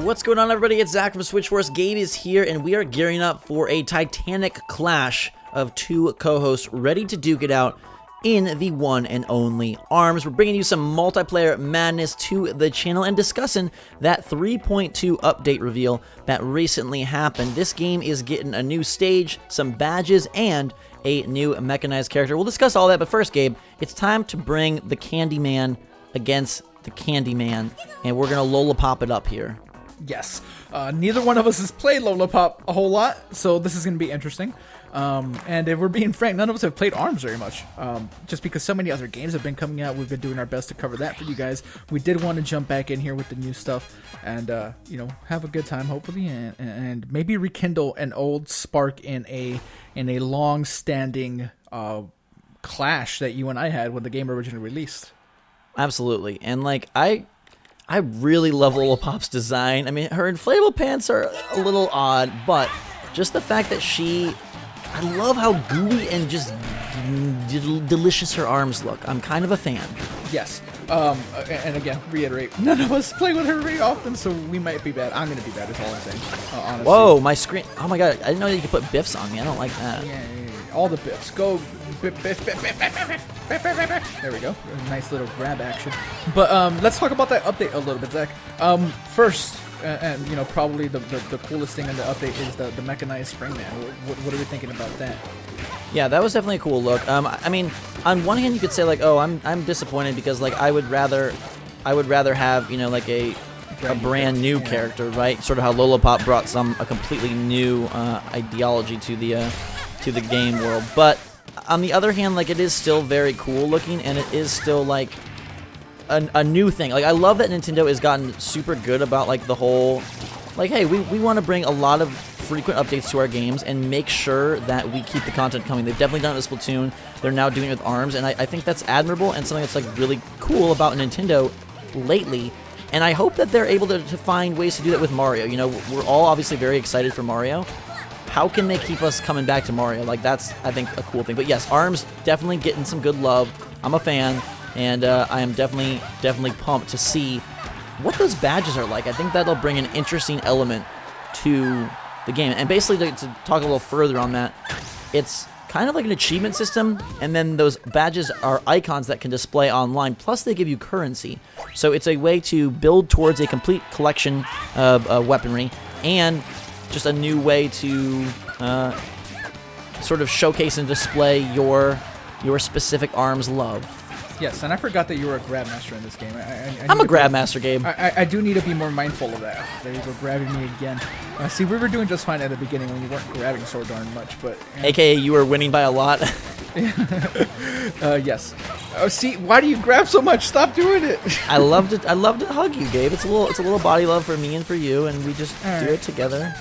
What's going on, everybody? It's Zach from Switchforce. Gabe is here, and we are gearing up for a titanic clash of two co-hosts ready to duke it out in the one and only ARMS. We're bringing you some multiplayer madness to the channel and discussing that 3.2 update reveal that recently happened. This game is getting a new stage, some badges, and a new mechanized character. We'll discuss all that, but first, Gabe, it's time to bring the Candyman against the Candyman, and we're gonna Lollipop it up here. Yes. Neither one of us has played Lollipop a whole lot, so this is going to be interesting. And if we're being frank, none of us have played ARMS very much. Just because so many other games have been coming out, we've been doing our best to cover that for you guys. We did want to jump back in here with the new stuff and, have a good time, hopefully, and maybe rekindle an old spark in a long-standing clash that you and I had when the game originally released. Absolutely. And, I really love Lollipop's design. I mean, her inflatable pants are a little odd, but just the fact that I love how gooey and just delicious her arms look. I'm kind of a fan. Yes. And again, reiterate, none of us play with her very often, so we might be bad. I'm going to be bad, is all I'm saying, honestly. Whoa, my screen. Oh my god, I didn't know you could put biffs on me. I don't like that. Yeah. All the biffs. Go. Biff. There we go. Nice little grab action. But let's talk about that update a little bit, Zach. First, and probably the coolest thing in the update is the mechanized Springman. What are we thinking about that? Yeah, that was definitely a cool look. I mean, on one hand, you could say I'm disappointed because I would rather have a brand new character, right? Sort of how Lollipop brought a completely new ideology to the game world. But on the other hand, it is still very cool looking, and it is still a new thing. I love that Nintendo has gotten super good about the whole hey, we want to bring a lot of frequent updates to our games and make sure that we keep the content coming. They've definitely done it with Splatoon. They're now doing it with ARMS, and I think that's admirable and something that's really cool about Nintendo lately. And I hope that they're able to find ways to do that with Mario. We're all obviously very excited for Mario. How can they keep us coming back to Mario? That's, I think, a cool thing. But yes, ARMS definitely getting some good love. I'm a fan, and I am definitely pumped to see what those badges are like. I think that'll bring an interesting element to the game. And basically, to talk a little further on that, it's kind of like an achievement system, and then those badges are icons that can display online, plus they give you currency. So it's a way to build towards a complete collection of weaponry, and just a new way to sort of showcase and display your specific ARMS love. Yes, and I forgot that you were a Grabmaster in this game. I'm a Grabmaster, Gabe. I do need to be more mindful of that. There you go, grabbing me again. See, we were doing just fine at the beginning when you weren't grabbing so darn much, but... AKA, you were winning by a lot. Yes. Oh, see, why do you grab so much? Stop doing it. I love to hug you, Gabe. It's a little body love for me and for you, and we just do it together.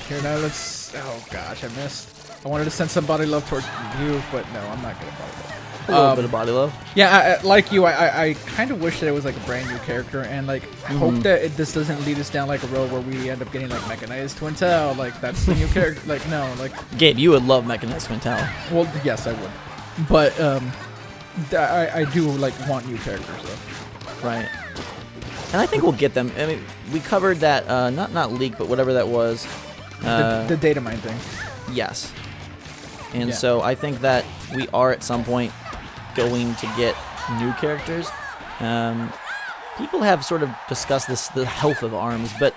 Here, now let's... Oh, gosh, I missed. I wanted to send some body love towards you, but no, I'm not going to body love. A little bit of body love. Yeah, like you, I kind of wish that it was a brand new character, and I hope that this doesn't lead us down a road where we end up getting mechanized Twin Tail. That's the new character. No, Gabe, you would love mechanized Twin Tail. Well, yes, I would, but I do want new characters though. Right. And I think we'll get them. I mean, we covered that not leak, but whatever that was. The data mine thing. Yes. And so I think that we are at some point going to get new characters. People have sort of discussed the health of ARMS, but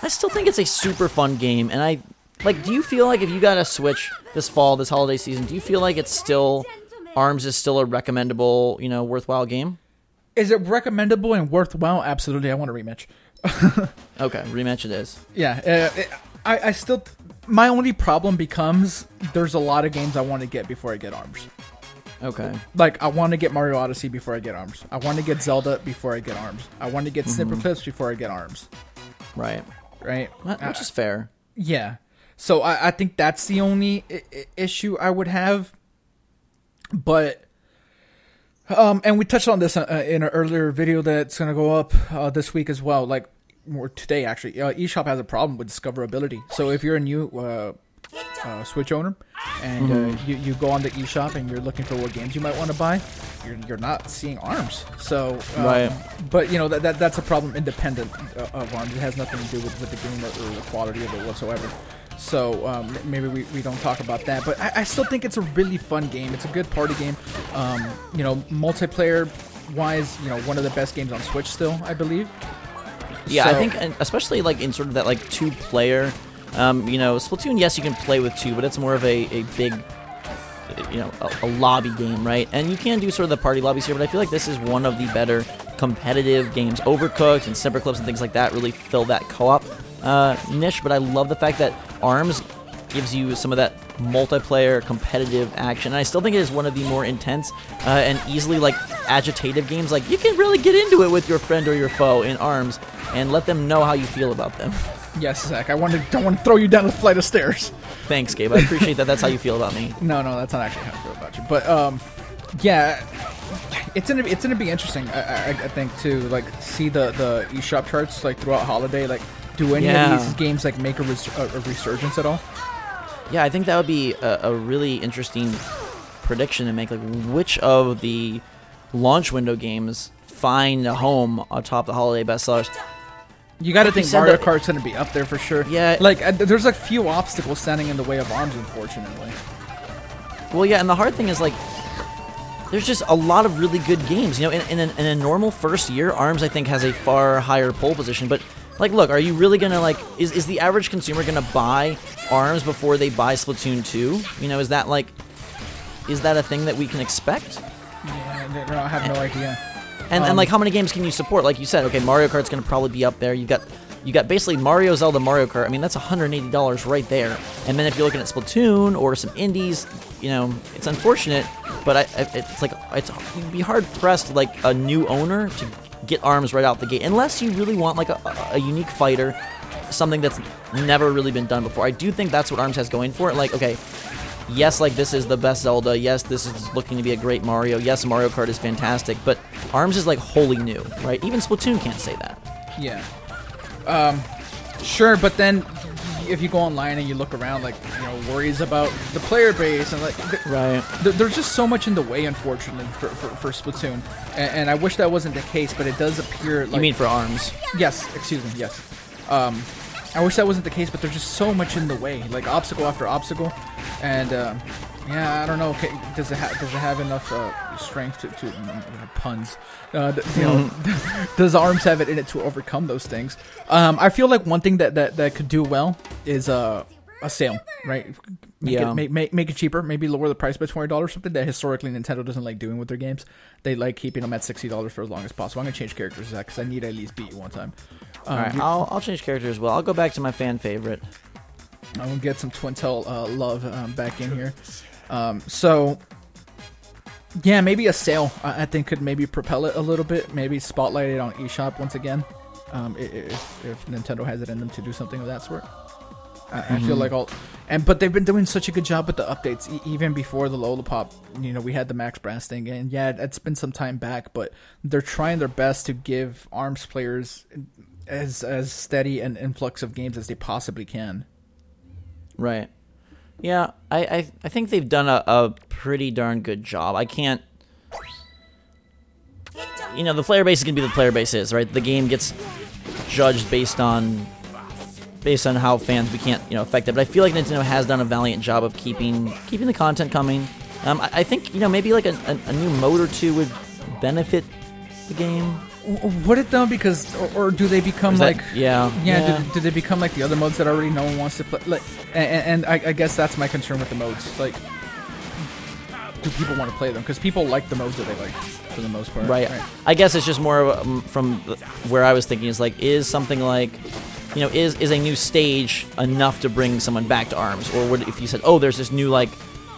I still think it's a super fun game. And do you feel like if you got a Switch this fall, this holiday season, do you feel like ARMS is still a recommendable, worthwhile game? Is it recommendable and worthwhile? Absolutely. I want a rematch. Okay, rematch it is. Yeah, I still... My only problem becomes there's a lot of games I want to get before I get ARMS. Okay. I want to get Mario Odyssey before I get ARMS. I want to get Zelda before I get ARMS. I want to get Snipper Clips before I get ARMS. Right. Which is fair. Yeah. So I think that's the only issue I would have. But... and we touched on this in an earlier video that's going to go up this week as well. Or today, actually. eShop has a problem with discoverability. So if you're a new Switch owner, and you go on the eShop and you're looking for what games you might want to buy, you're not seeing ARMS. So, Right. But you know that's a problem independent of ARMS. It has nothing to do with the game or the quality of it whatsoever. So maybe we don't talk about that. But I still think it's a really fun game. It's a good party game. You know, multiplayer wise, you know, one of the best games on Switch still, I believe. Yeah, So- I think, and especially like in sort of that like 2-player, you know, Splatoon. Yes, you can play with 2, but it's more of a big, you know, a lobby game, right? And you can do sort of the party lobbies here, but I feel like this is one of the better competitive games. Overcooked and Snipperclips and things like that really fill that co-op niche. But I love the fact that ARMS gives you some of that multiplayer competitive action, and I still think it is one of the more intense and easily like agitative games. Like, you can really get into it with your friend or your foe in ARMS and let them know how you feel about them. Yes, Zach. don't want to throw you down a flight of stairs. Thanks, Gabe. I appreciate that. That's how you feel about me. No, that's not actually how I feel about you. But yeah, it's gonna be interesting. I think to like see the eShop charts like throughout holiday. Like, do any of these games like make a resurgence at all? Yeah, I think that would be a really interesting prediction to make. Like, which of the launch window games find a home atop the holiday bestsellers? You got to think said Mario that- Kart's gonna be up there for sure. Yeah. like there's like few obstacles standing in the way of ARMS, unfortunately. Well, yeah, and the hard thing is, like, there's just a lot of really good games. You know, in a normal first year, ARMS, I think, has a far higher pole position. But, like, look, are you really going to, like, is the average consumer going to buy ARMS before they buy Splatoon 2? You know, is that a thing that we can expect? Yeah, I have no idea. And like, how many games can you support? Like you said, okay, Mario Kart's going to probably be up there. You got basically Mario, Zelda, Mario Kart. I mean, that's $180 right there. And then if you're looking at Splatoon or some indies, you know, it's unfortunate, but you'd be hard pressed, like a new owner, to get ARMS right out the gate, unless you really want like a unique fighter, something that's never really been done before. I do think that's what ARMS has going for it. Like, okay, yes, like, this is the best Zelda. Yes, this is looking to be a great Mario. Yes, Mario Kart is fantastic, but ARMS is like wholly new, right? Even Splatoon can't say that. Yeah. Sure, but then if you go online and you look around, like, you know, worries about the player base and like, Right. there's just so much in the way, unfortunately, for Splatoon, and I wish that wasn't the case, but it does appear like. You mean for ARMS? Yes, excuse me, yes. I wish that wasn't the case, but there's just so much in the way, like obstacle after obstacle, and yeah, I don't know. Does it have enough strength to puns? You know, does ARMS have it in it to overcome those things? I feel like one thing that could do well is a sale, right? Make it cheaper. Maybe lower the price by $20. Something that historically Nintendo doesn't like doing with their games. They like keeping them at $60 for as long as possible. I'm gonna change characters, Zach, because I need to at least beat you one time. All right, I'll change character as well. I'll go back to my fan favorite. I'm gonna get some Twintel love back in here. So yeah, maybe a sale I think could maybe propel it a little bit. Maybe spotlight it on eShop once again. If Nintendo has it in them to do something of that sort. I feel like but they've been doing such a good job with the updates. Even before the Lollapop, you know, we had the Max Brass thing, and yeah, it's been some time back, but they're trying their best to give ARMS players as steady an influx of games as they possibly can. Right. Yeah, I think they've done a pretty darn good job. I can't... You know, the player base is going to be the player base is, right? The game gets judged based on how fans, we can't, you know, affect it. But I feel like Nintendo has done a valiant job of keeping the content coming. I think, you know, maybe like a new mode or two would benefit the game. Would it though? Because or do they become like yeah? Do they become like the other modes that already no one wants to play? Like, and I guess that's my concern with the modes. Like, do people want to play them? Because people like the modes that they like for the most part. Right. I guess it's just more from where I was thinking is like, is something like, you know, is a new stage enough to bring someone back to ARMS? Or would, if you said, oh, there's this new, like,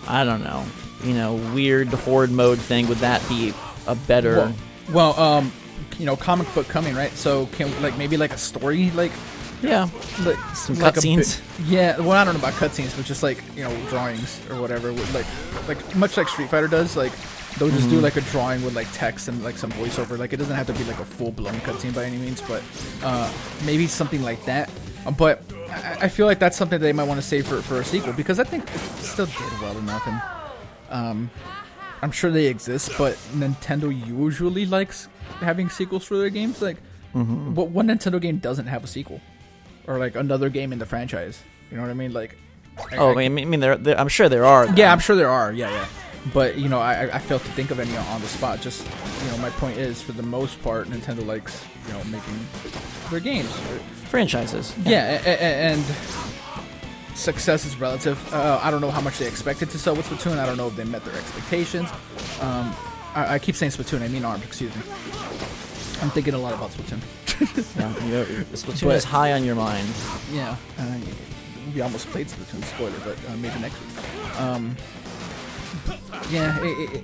I don't know, you know, weird horde mode thing, would that be a better... Well, you know, comic book coming, right? So can like maybe like a story, like like some like cutscenes. Yeah, well, I don't know about cutscenes, but just like, you know, drawings or whatever, with like much like Street Fighter does. Like, they'll just do like a drawing with like text and like some voiceover. Like, it doesn't have to be like a full blown cutscene by any means, but maybe something like that. But I feel like that's something they might want to save for a sequel, because I think it still did well enough, and I'm sure they exist, but Nintendo usually likes having sequels for their games. Like, what Nintendo game doesn't have a sequel, or like another game in the franchise? You know what I mean? Like, I mean, I'm sure there are. Yeah, I'm sure there are. Yeah. But, you know, I fail to think of any on the spot. Just, you know, my point is, for the most part, Nintendo likes, you know, making their games. Franchises. Yeah, and success is relative. I don't know how much they expected to sell with Splatoon. I don't know if they met their expectations. I keep saying Splatoon. I mean ARMS, excuse me. I'm thinking a lot about Splatoon. Splatoon is high on your mind. Yeah. We almost played Splatoon, spoiler, but maybe next week.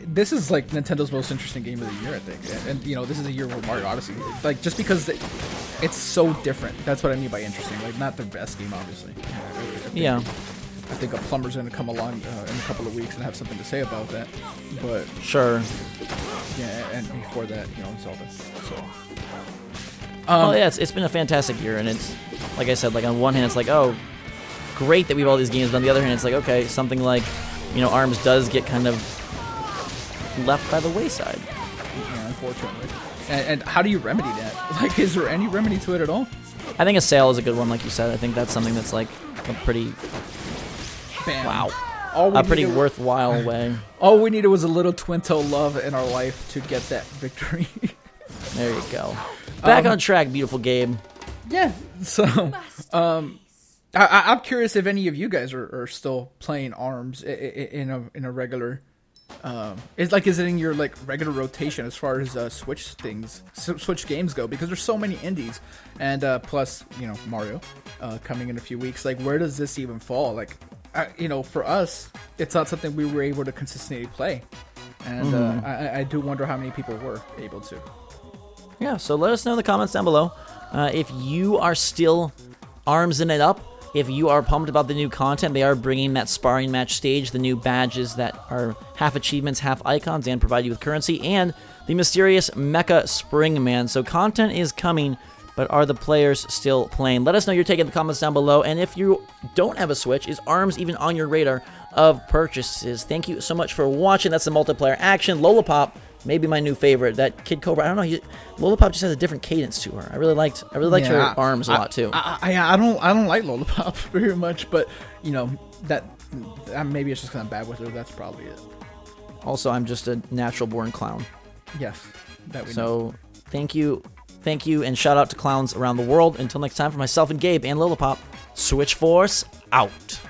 This is like Nintendo's most interesting game of the year, I think. And you know, this is a year where Mario Odyssey, like, just because it's so different. That's what I mean by interesting. Like, not their best game, obviously. I think a plumber's going to come along in a couple of weeks and have something to say about that. But sure. Yeah, and before that, you know, Zelda. So. Well, yeah, it's been a fantastic year, and it's like I said, like on one hand, it's like, oh, great that we have all these games. But on the other hand, it's like, okay, something like, you know, ARMS does get kind of left by the wayside. Yeah, unfortunately. And how do you remedy that? Like, is there any remedy to it at all? I think a sale is a good one, like you said. I think that's something that's like a pretty, Bam. A pretty worthwhile way. All we needed was a little twin toe love in our life to get that victory. There you go. Back on track, beautiful Gabe. Yeah. So, I'm curious if any of you guys are still playing ARMS in a regular. Is it in your like regular rotation as far as Switch games go? Because there's so many indies, and plus, you know, Mario coming in a few weeks. Like, where does this even fall? Like, you know, for us, it's not something we were able to consistently play, and I do wonder how many people were able to. Yeah, so let us know in the comments down below if you are still ARMSing it up. If you are pumped about the new content, they are bringing that sparring match stage, the new badges that are half achievements, half icons, and provide you with currency, and the mysterious Mecha Springman. So content is coming, but are the players still playing? Let us know your take in the comments down below, and if you don't have a Switch, is ARMS even on your radar of purchases? Thank you so much for watching. That's the multiplayer action. Lollipop, maybe my new favorite. That Kid Cobra, I don't know. Lollipop just has a different cadence to her. I really liked her ARMS a lot too. I don't like Lollipop very much, but you know that maybe it's just because I'm bad with her. That's probably it. Also, I'm just a natural born clown. Yes, that we know. Thank you, and shout out to clowns around the world. Until next time, for myself and Gabe and Lollipop, Switch Force out.